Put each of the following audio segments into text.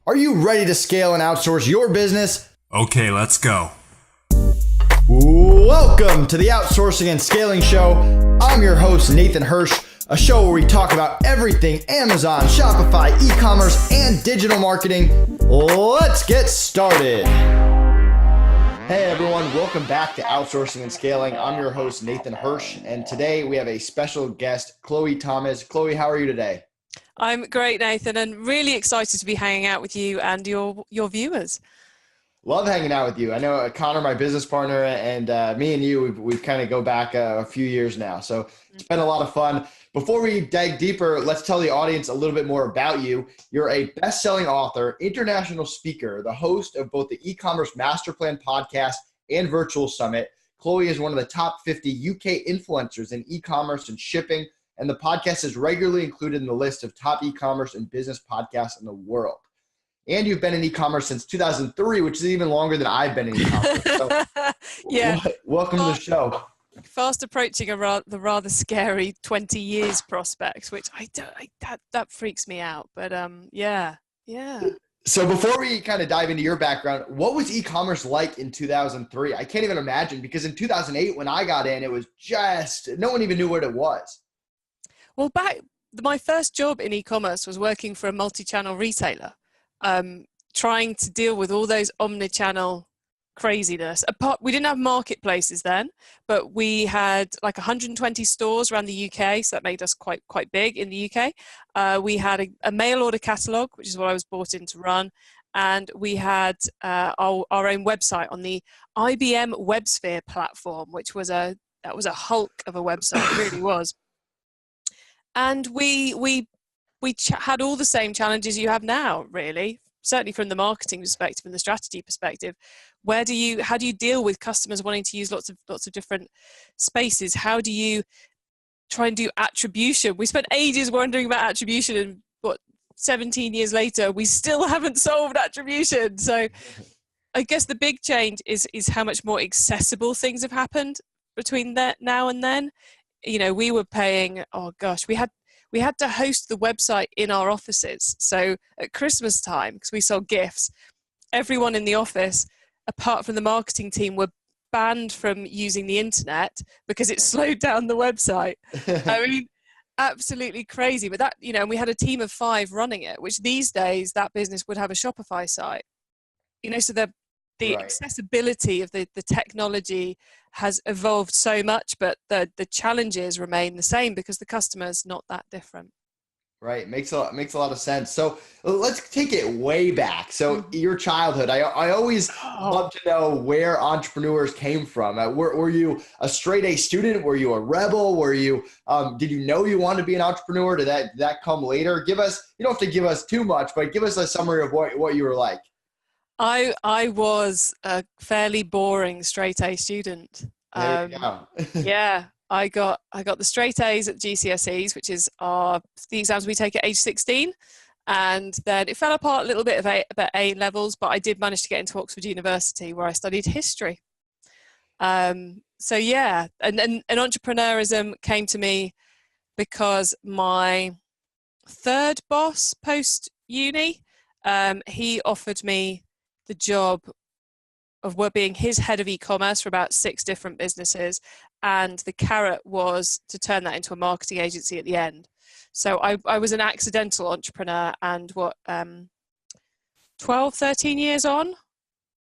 Are you ready to scale and outsource your business? Okay, let's go. Welcome to the Outsourcing and Scaling Show. I'm your host, Nathan Hirsch, a show where we talk about everything Amazon, Shopify, e-commerce, and digital marketing. Let's get started. Hey everyone, welcome back to Outsourcing and Scaling. I'm your host, Nathan Hirsch, and today we have a special guest, Chloe Thomas. Chloe, how are you today? I'm great, Nathan, and really excited to be hanging out with you and your viewers. Love hanging out with you. I know Connor, my business partner, and me and you, we've kind of go back a few years now. So it's been a lot of fun. Before we dive deeper, let's tell the audience a little bit more about you. You're a best-selling author, international speaker, the host of both the eCommerce Masterplan podcast and Virtual Summit. Chloe is one of the top 50 UK influencers in e-commerce and shipping, and the podcast is regularly included in the list of top e-commerce and business podcasts in the world. And you've been in e-commerce since 2003, which is even longer than I've been in e-commerce. So yeah. Welcome to the show. Fast approaching the rather scary 20 years prospect, which that freaks me out. But yeah. So before we kind of dive into your background, what was e-commerce like in 2003? I can't even imagine, because in 2008 when I got in, it was just, no one even knew what it was. Well, my first job in e-commerce was working for a multi-channel retailer, trying to deal with all those omnichannel craziness. We didn't have marketplaces then, but we had like 120 stores around the UK, so that made us quite big in the UK. We had a mail order catalogue, which is what I was brought in to run, and we had our own website on the IBM WebSphere platform, which was a hulk of a website. It really was. And we had all the same challenges you have now, really. Certainly from the marketing perspective and the strategy perspective. How do you deal with customers wanting to use lots of different spaces? How do you try and do attribution? We spent ages wondering about attribution, and 17 years later, we still haven't solved attribution. So I guess the big change is how much more accessible things have happened between now and then. You know, we were paying, we had to host the website in our offices. So at Christmas time, because we sold gifts, everyone in the office, apart from the marketing team, were banned from using the internet because it slowed down the website. I mean, absolutely crazy. But that, and we had a team of 5 running it, which these days that business would have a Shopify site. So the Right. accessibility of the technology has evolved so much, but the challenges remain the same because the customer's not that different. Right. Makes a lot of sense. So let's take it way back. So your childhood, I always love to know where entrepreneurs came from. Were you a straight A student? Were you a rebel? Were you, did you know you wanted to be an entrepreneur? Did that come later? You don't have to give us too much, but give us a summary of what you were like. I was a fairly boring straight A student. There you go. Yeah, I got the straight A's at GCSEs, which is the exams we take at age 16, and then it fell apart a little bit about A levels, but I did manage to get into Oxford University, where I studied history. So yeah, and entrepreneurism came to me because my third boss post uni, he offered me the job of being his head of e-commerce for about 6 different businesses, and the carrot was to turn that into a marketing agency at the end. So I was an accidental entrepreneur, and 12, 13 years on,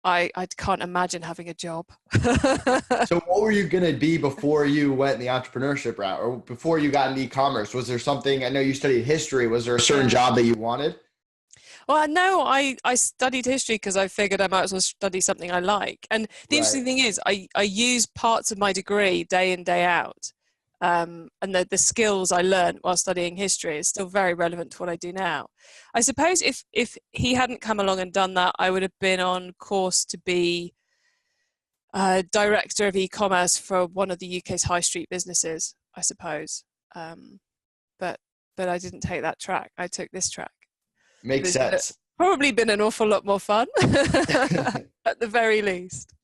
I can't imagine having a job. So what were you going to be before you went the entrepreneurship route, or before you got into e-commerce? Was there something, I know you studied history, was there a certain job that you wanted? Well, no, I studied history because I figured I might as well study something I like. And the interesting thing is I use parts of my degree day in, day out. And the skills I learned while studying history is still very relevant to what I do now. I suppose if he hadn't come along and done that, I would have been on course to be director of e-commerce for one of the UK's high street businesses, I suppose. But I didn't take that track. I took this track. Makes sense. Probably been an awful lot more fun at the very least.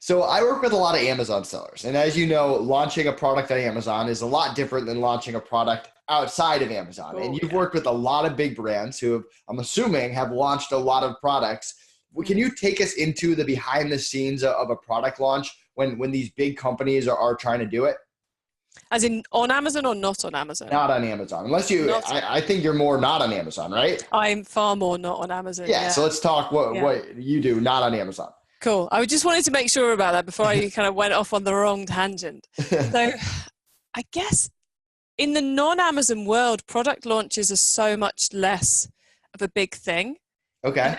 So I work with a lot of Amazon sellers. And as you know, launching a product on Amazon is a lot different than launching a product outside of Amazon. And Oh, you've yeah. worked with a lot of big brands who have, I'm assuming, have launched a lot of products. Can you take us into the behind the scenes of a product launch when these big companies are trying to do it? As in on Amazon or not on Amazon? Not on Amazon. Unless you, Not on I think you're more not on Amazon, right? I'm far more not on Amazon. Yeah. So Yeah. let's talk Yeah. what you do not on Amazon. Cool. I just wanted to make sure about that before I kind of went off on the wrong tangent. So I guess in the non-Amazon world, product launches are so much less of a big thing. Okay.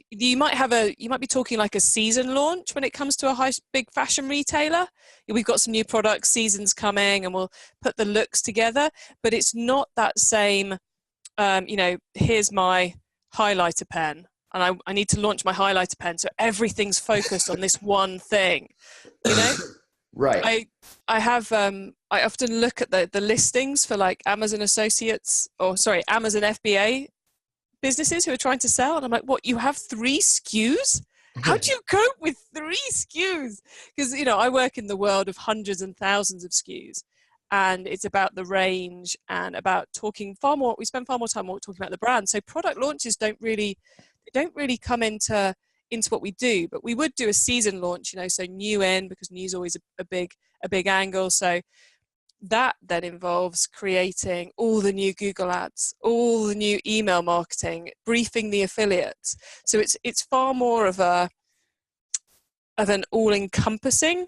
You know, you might be talking like a season launch when it comes to a big fashion retailer. We've got some new products, seasons coming, and we'll put the looks together. But it's not that same. Here's my highlighter pen, and I need to launch my highlighter pen, so everything's focused on this one thing. You know, Right. I often look at the listings for like Amazon associates, Amazon FBA businesses who are trying to sell, and I'm like, what, you have 3 SKUs? How do you cope with 3 SKUs? Because I work in the world of hundreds and thousands of SKUs, and it's about the range and about talking far more. We spend far more time talking about the brand. So product launches don't really come into what we do, but we would do a season launch, so new in, because new's always a big angle. So that then involves creating all the new Google ads, all the new email marketing, briefing the affiliates. So it's far more of an all-encompassing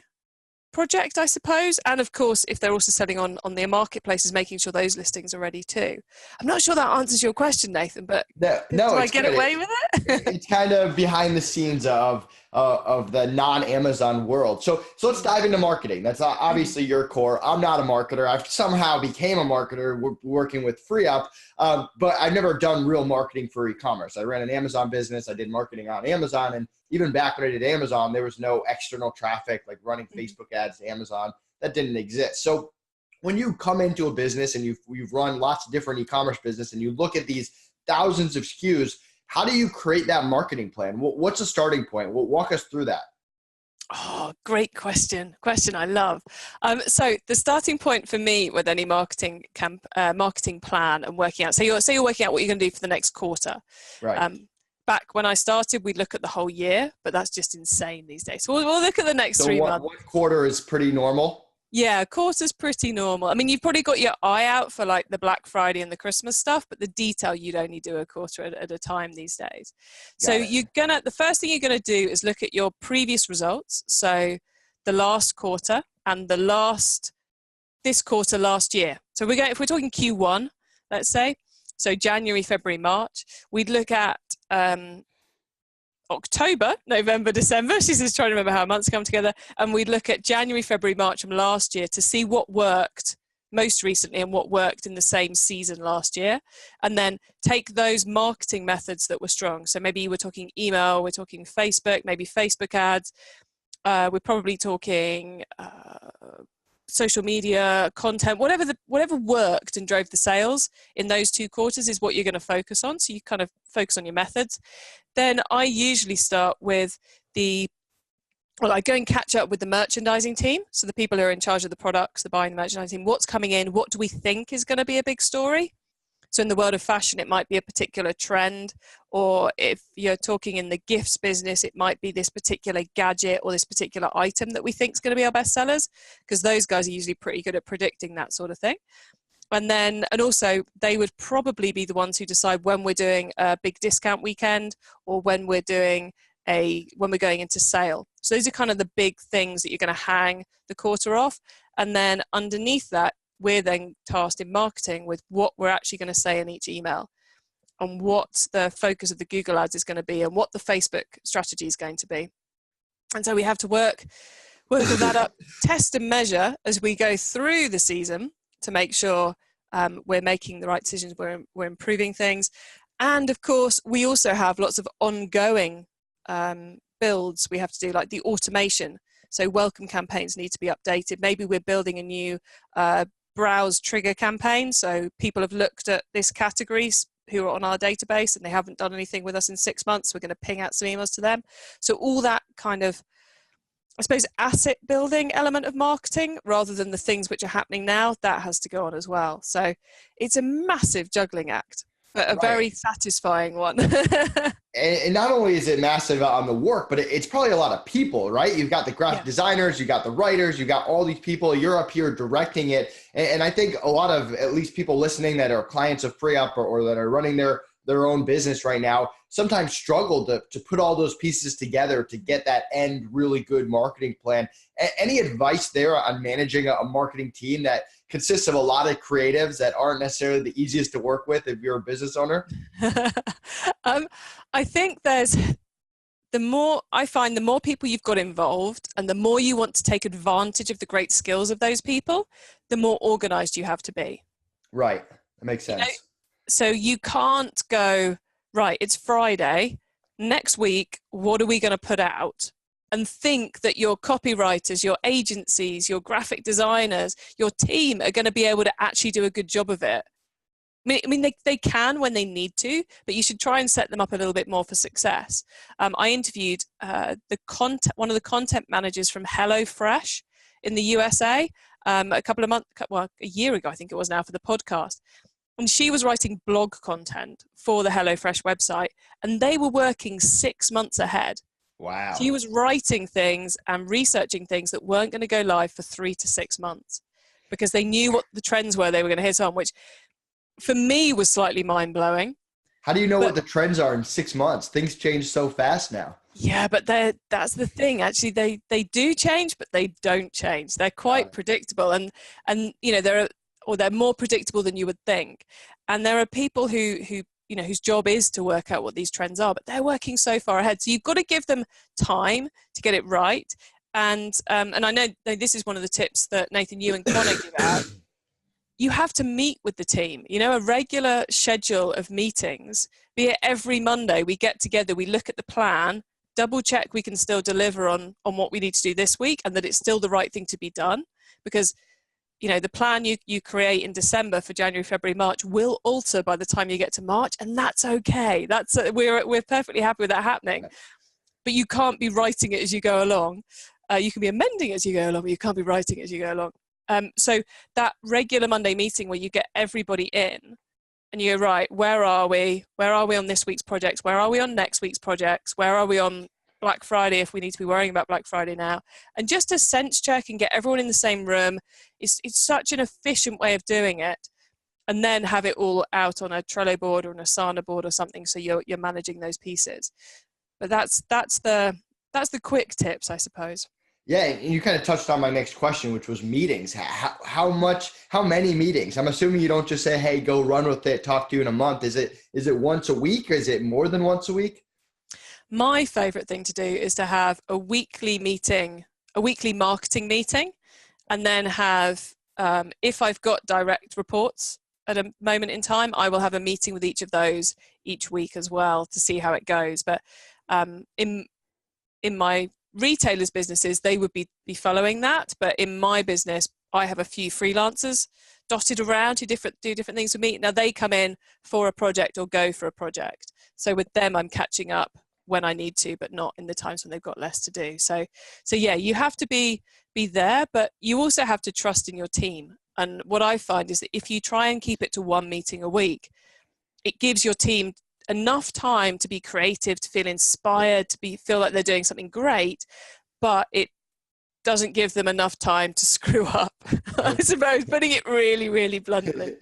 project, I suppose. And of course, if they're also selling on their marketplaces, making sure those listings are ready too. I'm not sure that answers your question, Nathan, but No, do I get away with it? It's kind of behind the scenes of the non-Amazon world. So let's dive into marketing. That's obviously your core. I'm not a marketer. I've somehow became a marketer working with FreeUp, but I've never done real marketing for e-commerce. I ran an Amazon business. I did marketing on Amazon, and even back when I did Amazon, there was no external traffic like running Facebook ads to Amazon. That didn't exist. So when you come into a business and you've run lots of different e-commerce business and you look at these thousands of SKUs, how do you create that marketing plan? What's a starting point? Walk us through that. Oh, great question I love. So the starting point for me with any marketing plan and working out, so you're working out what you're going to do for the next quarter. Right. Back when I started, we'd look at the whole year, but that's just insane these days. So we'll look at the next 3 months. One quarter is pretty normal? Yeah, quarter's pretty normal. I mean, you've probably got your eye out for like the Black Friday and the Christmas stuff, but the detail, you'd only do a quarter at a time these days. So the first thing you're going to do is look at your previous results. So the last quarter and this quarter last year. So if we're talking Q1, let's say, so January, February, March, we'd look at October, November, December. She's just trying to remember how months come together. And we'd look at January, February, March from last year to see what worked most recently and what worked in the same season last year. And then take those marketing methods that were strong. So maybe we're talking email, we're talking Facebook, maybe Facebook ads. We're probably talking social media, content, whatever worked and drove the sales in those 2 quarters is what you're going to focus on. So you kind of focus on your methods. Then I usually start with I go and catch up with the merchandising team. So the people who are in charge of the products, the buying, the merchandising team, what's coming in, what do we think is going to be a big story? So in the world of fashion, it might be a particular trend, or if you're talking in the gifts business, it might be this particular gadget or this particular item that we think is going to be our best sellers, because those guys are usually pretty good at predicting that sort of thing. And also they would probably be the ones who decide when we're doing a big discount weekend or when we're going into sale. So those are kind of the big things that you're going to hang the quarter off. And then underneath that, we're then tasked in marketing with what we're actually going to say in each email and what the focus of the Google ads is going to be and what the Facebook strategy is going to be. And so we have to work all that up, test and measure as we go through the season to make sure we're making the right decisions, we're improving things. And of course, we also have lots of ongoing builds we have to do, like the automation. So welcome campaigns need to be updated. Maybe we're building a new browse trigger campaign. So people have looked at this categories who are on our database and they haven't done anything with us in 6 months. We're going to ping out some emails to them. So all that kind of I suppose, asset building element of marketing rather than the things which are happening now, that has to go on as well. So it's a massive juggling act, but a Right. very satisfying one. And not only is it massive on the work, but it's probably a lot of people, right? You've got the graphic Yeah. designers, you got the writers, you got all these people. You're up here directing it. And I think a lot of at least people listening that are clients of FreeUp or that are running their own business right now sometimes struggle to put all those pieces together to get that end really good marketing plan. Any advice there on managing a marketing team that consists of a lot of creatives that aren't necessarily the easiest to work with if you're a business owner? I think the more people you've got involved and the more you want to take advantage of the great skills of those people, the more organized you have to be. Right. That makes sense. So you can't go, right, it's Friday, next week, what are we going to put out? And think that your copywriters, your agencies, your graphic designers, your team are going to be able to actually do a good job of it. I mean, they can when they need to, but you should try and set them up a little bit more for success. I interviewed one of the content managers from HelloFresh in the USA a year ago, I think it was now, for the podcast. And she was writing blog content for the HelloFresh website, and they were working 6 months ahead. Wow. She was writing things and researching things that weren't going to go live for 3 to 6 months because they knew what the trends were they were going to hit on, which for me was slightly mind-blowing. How do you know what the trends are in 6 months? Things change so fast now. Yeah, but that's the thing. Actually, they do change, but they don't change. They're quite predictable, and they're more predictable than you would think. And there are people whose job is to work out what these trends are, but they're working so far ahead. So you've got to give them time to get it right. And I know this is one of the tips that Nathan, you and Connor give out. You have to meet with the team, a regular schedule of meetings, be it every Monday, we get together, we look at the plan, double check we can still deliver on what we need to do this week and that it's still the right thing to be done. Because, the plan you create in December for January, February, March will alter by the time you get to March, and that's okay. We're perfectly happy with that happening. But you can't be writing it as you go along. You can be amending it as you go along, but you can't be writing it as you go along. So that regular Monday meeting where you get everybody in and you go, right, where are we? Where are we on this week's projects? Where are we on next week's projects? Where are we on Black Friday if we need to be worrying about Black Friday now? And just to sense check and get everyone in the same room, it's such an efficient way of doing it. And then have it all out on a Trello board or an Asana board or something so you're managing those pieces. But that's the quick tips, I suppose. Yeah, and you kind of touched on my next question, which was meetings. How many meetings? I'm assuming you don't just say, hey, go run with it, talk to you in a month. Is it once a week? Is it more than once a week? My favorite thing to do is to have a weekly meeting, a weekly marketing meeting, and then have, if I've got direct reports at a moment in time, I will have a meeting with each of those each week as well to see how it goes. But in my retailers' businesses, they would be following that. But in my business, I have a few freelancers dotted around who do different things with me. Now they come in for a project or go for a project. So with them, I'm catching up when I need to, but not in the times when they've got less to do. So yeah, you have to be there, but you also have to trust in your team. And what I find is that if you try and keep it to one meeting a week, it gives your team enough time to be creative, to feel inspired, to feel like they're doing something great, but it doesn't give them enough time to screw up, I suppose, putting it really, really bluntly.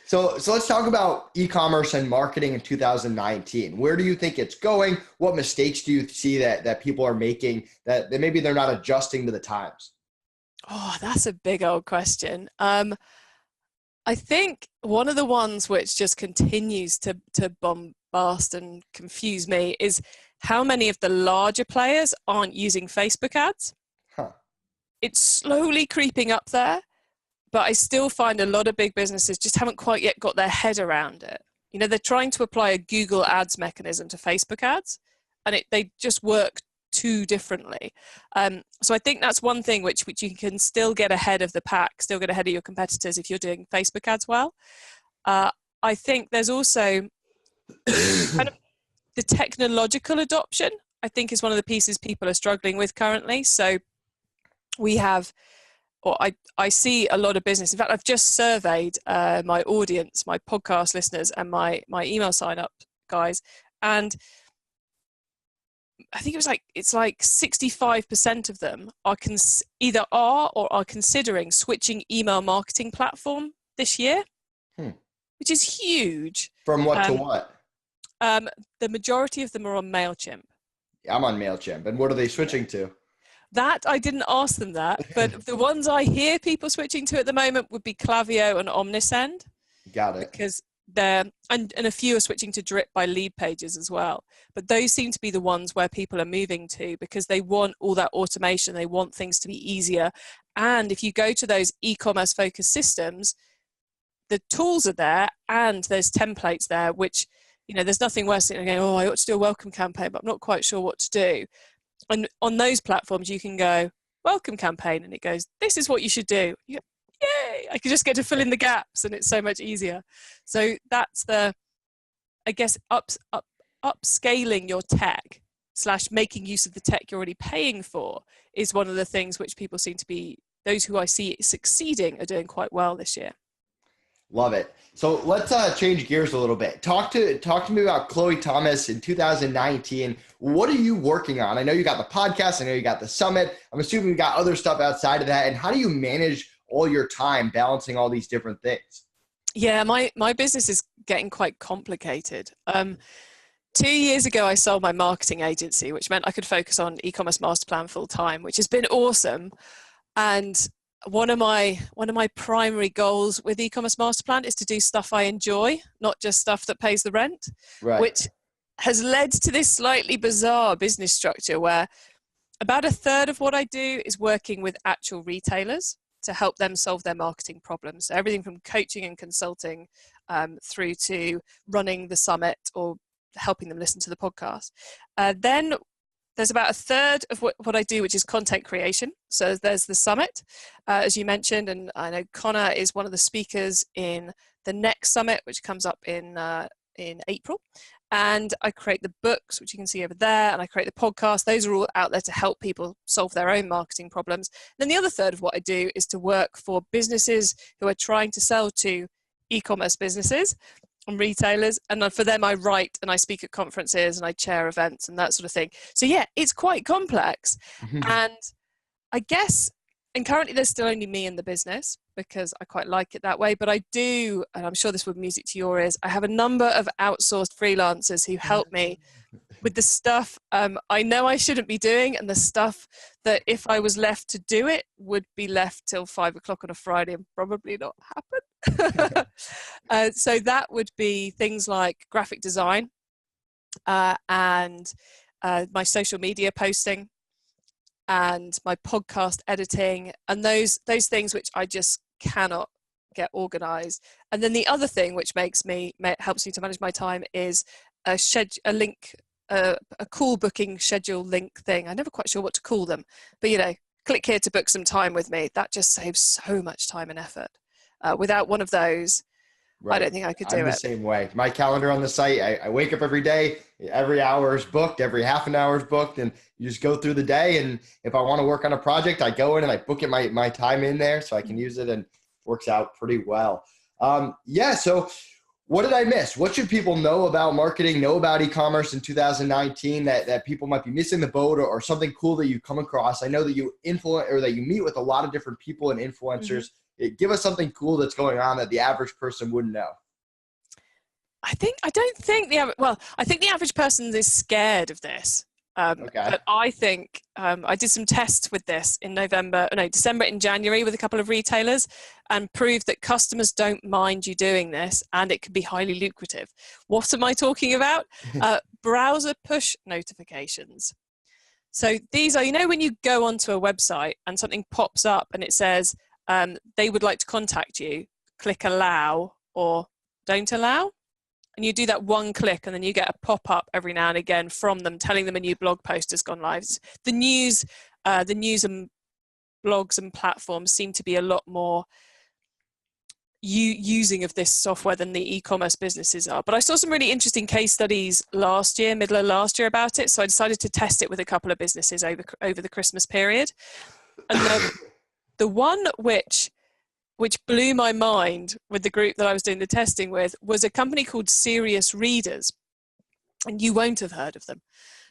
So let's talk about e-commerce and marketing in 2019. Where do you think it's going? What mistakes do you see that people are making that maybe they're not adjusting to the times? Oh, that's a big old question. I think one of the ones which just continues to bombast and confuse me is how many of the larger players aren't using Facebook ads. It's slowly creeping up there, but I still find a lot of big businesses just haven't quite yet got their head around it. They're trying to apply a Google ads mechanism to Facebook ads, and they just work too differently. So I think that's one thing which you can still get ahead of the pack, still get ahead of your competitors if you're doing Facebook ads well. I think there's also kind of the technological adoption I think is one of the pieces people are struggling with currently. So we have, or I see a lot of business. In fact, I've just surveyed my audience, my podcast listeners, and my email sign up guys, and I think it's like 65% of them are either are or are considering switching email marketing platform this year, which is huge. From what to what? The majority of them are on MailChimp. I'm on MailChimp. And what are they switching to? That I didn't ask them that, but the ones I hear people switching to at the moment would be Klaviyo and Omnisend. Got it. Because they're, and a few are switching to Drip by Lead Pages as well. But those seem to be the ones where people are moving to because they want all that automation. They want things to be easier. And if you go to those e-commerce focused systems, the tools are there and there's templates there, which, you know, there's nothing worse than going, oh, I ought to do a welcome campaign, but I'm not quite sure what to do. And on those platforms, you can go, welcome campaign, and it goes, this is what you should do. You go, yay, I can just get to fill in the gaps, and it's so much easier. So that's the, I guess, upscaling your tech / making use of the tech you're already paying for is one of the things which people seem to be, those who I see succeeding are doing quite well this year. Love it. So let's change gears a little bit. Talk to me about Chloe Thomas in 2019. What are you working on? I know you got the podcast. I know you got the summit. I'm assuming you got other stuff outside of that. And how do you manage all your time balancing all these different things? Yeah, my business is getting quite complicated. 2 years ago, I sold my marketing agency, which meant I could focus on eCommerce Masterplan full time, which has been awesome. And one of my primary goals with eCommerce Masterplan is to do stuff I enjoy, not just stuff that pays the rent, right. Which has led to this slightly bizarre business structure where about a third of what I do is working with actual retailers to help them solve their marketing problems. So everything from coaching and consulting through to running the summit or helping them listen to the podcast. Then there's about a third of what I do, which is content creation. So there's the summit, as you mentioned, and I know Connor is one of the speakers in the next summit, which comes up in April. And I create the books, which you can see over there, and I create the podcast. Those are all out there to help people solve their own marketing problems. Then the other third of what I do is to work for businesses who are trying to sell to e-commerce businesses and retailers, and for them I write and I speak at conferences and I chair events and that sort of thing. So yeah, it's quite complex. And I guess, and currently there's still only me in the business because I quite like it that way, but I do, and I'm sure this would be music to your ears, I have a number of outsourced freelancers who help me with the stuff I know I shouldn't be doing, and the stuff that if I was left to do it would be left till 5 o'clock on a Friday and probably not happen. So that would be things like graphic design and my social media posting and my podcast editing and those things which I just cannot get organized. And then the other thing which helps me to manage my time is a call booking schedule link thing. I'm never quite sure what to call them, but you know, click here to book some time with me. That just saves so much time and effort. Without one of those, right. I don't think I could do it. I'm the same way. My calendar on the site, I wake up every day, every hour is booked, every half an hour is booked, and you just go through the day. And if I want to work on a project, I go in and I book it my time in there so I can use it, and works out pretty well. So what did I miss? What should people know about marketing, know about e-commerce in 2019 that people might be missing the boat, or something cool that you come across? I know that you that you meet with a lot of different people and influencers. Give us something cool that's going on that the average person wouldn't know. I think the average person is scared of this. But I think I did some tests with this in December and January with a couple of retailers, and proved that customers don't mind you doing this, and it can be highly lucrative. What am I talking about? Browser push notifications. So these are, when you go onto a website and something pops up and it says, they would like to contact you, click allow or don't allow. And you do that one click, and then you get a pop-up every now and again from them telling them a new blog post has gone live. The news and blogs and platforms seem to be a lot more using of this software than the e-commerce businesses are. But I saw some really interesting case studies last year, middle of last year, about it. So I decided to test it with a couple of businesses over the Christmas period. And the one which blew my mind with the group that I was doing the testing with was a company called Serious Readers. And you won't have heard of them.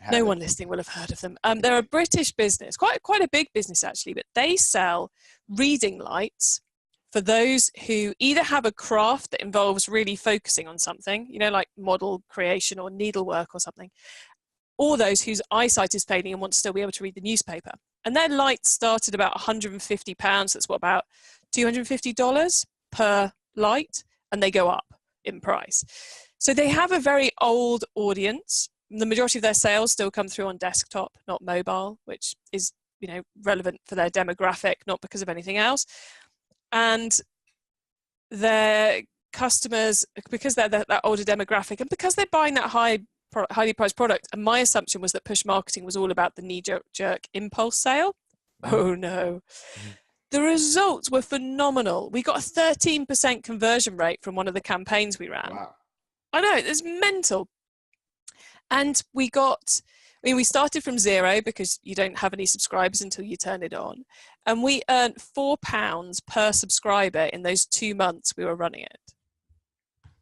No one listening will have heard of them. They're a British business, quite a big business actually, but they sell reading lights for those who either have a craft that involves really focusing on something, like model creation or needlework or something, or those whose eyesight is failing and want to still be able to read the newspaper. And their lights start at about £150. That's about $250 per light, and they go up in price. So they have a very old audience. The majority of their sales still come through on desktop, not mobile, which is, relevant for their demographic, not because of anything else. And their customers, because they're that older demographic and because they're buying that highly priced product, and my assumption was that push marketing was all about the knee-jerk impulse sale. Oh no. The results were phenomenal. We got a 13% conversion rate from one of the campaigns we ran. Wow. I know, it's mental. And we started from zero because you don't have any subscribers until you turn it on. And we earned £4 per subscriber in those 2 months we were running it,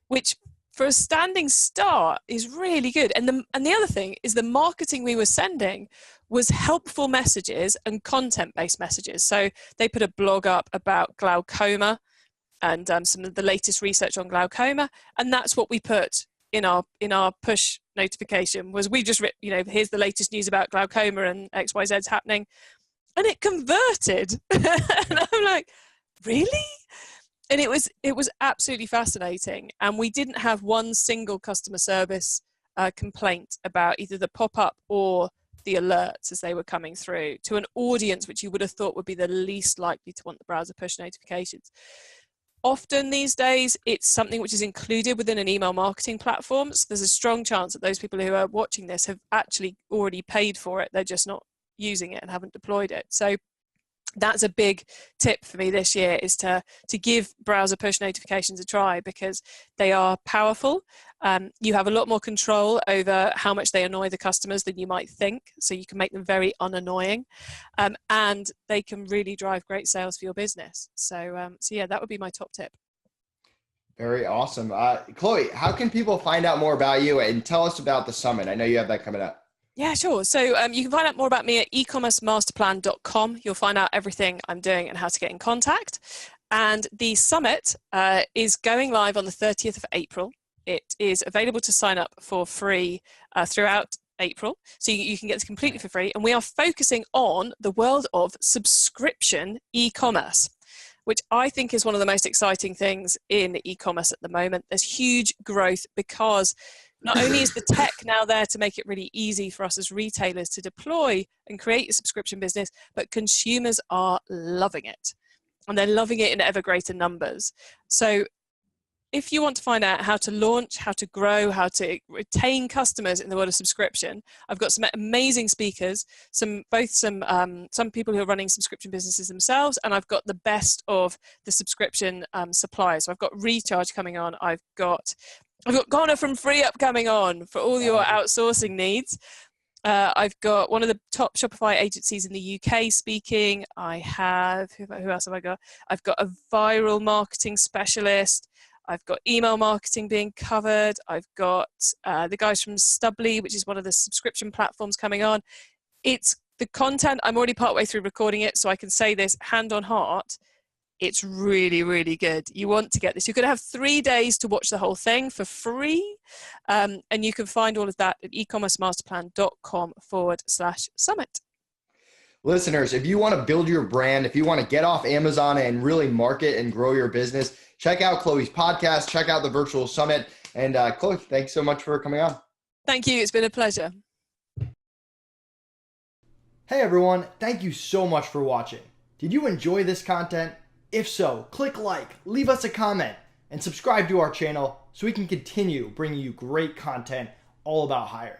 which for a standing start is really good. And the other thing is the marketing we were sending was helpful messages and content-based messages. So they put a blog up about glaucoma and some of the latest research on glaucoma. And that's what we put in our push notification. Was we just here's the latest news about glaucoma and XYZ's happening, and it converted. And I'm like, really? And it was absolutely fascinating. And we didn't have one single customer service complaint about either the pop-up or the alerts as they were coming through to an audience which you would have thought would be the least likely to want the browser push notifications. Often these days, it's something which is included within an email marketing platform. So there's a strong chance that those people who are watching this have actually already paid for it. They're just not using it and haven't deployed it. So that's a big tip for me this year, is to give browser push notifications a try, because they are powerful. You have a lot more control over how much they annoy the customers than you might think. So you can make them very unannoying, and they can really drive great sales for your business. So yeah, that would be my top tip. Very awesome. Chloe, how can people find out more about you and tell us about the summit? I know you have that coming up. Yeah, sure. So you can find out more about me at eCommercemasterplan.com. You'll find out everything I'm doing and how to get in contact. And the summit is going live on the 30th of April. It is available to sign up for free throughout April. So you can get it completely for free. And we are focusing on the world of subscription e-commerce, which I think is one of the most exciting things in e-commerce at the moment. There's huge growth because not only is the tech now there to make it really easy for us as retailers to deploy and create a subscription business, but consumers are loving it. And they're loving it in ever greater numbers. So if you want to find out how to launch, how to grow, how to retain customers in the world of subscription, I've got some amazing speakers, some people who are running subscription businesses themselves, and I've got the best of the subscription suppliers. So I've got Recharge coming on. I've got Connor from FreeUp coming on for all your outsourcing needs. I've got one of the top Shopify agencies in the UK speaking. I have, who else have I got? I've got a viral marketing specialist. I've got email marketing being covered. I've got the guys from Stubbly, which is one of the subscription platforms, coming on. It's the content. I'm already partway through recording it, so I can say this hand on heart. It's really, really good. You want to get this. You're going to have 3 days to watch the whole thing for free. And you can find all of that at ecommercemasterplan.com/summit. Listeners, if you want to build your brand, if you want to get off Amazon and really market and grow your business, check out Chloe's podcast, check out the virtual summit. And Chloe, thanks so much for coming on. Thank you. It's been a pleasure. Hey everyone, thank you so much for watching. Did you enjoy this content? If so, click like, leave us a comment, and subscribe to our channel so we can continue bringing you great content all about hiring.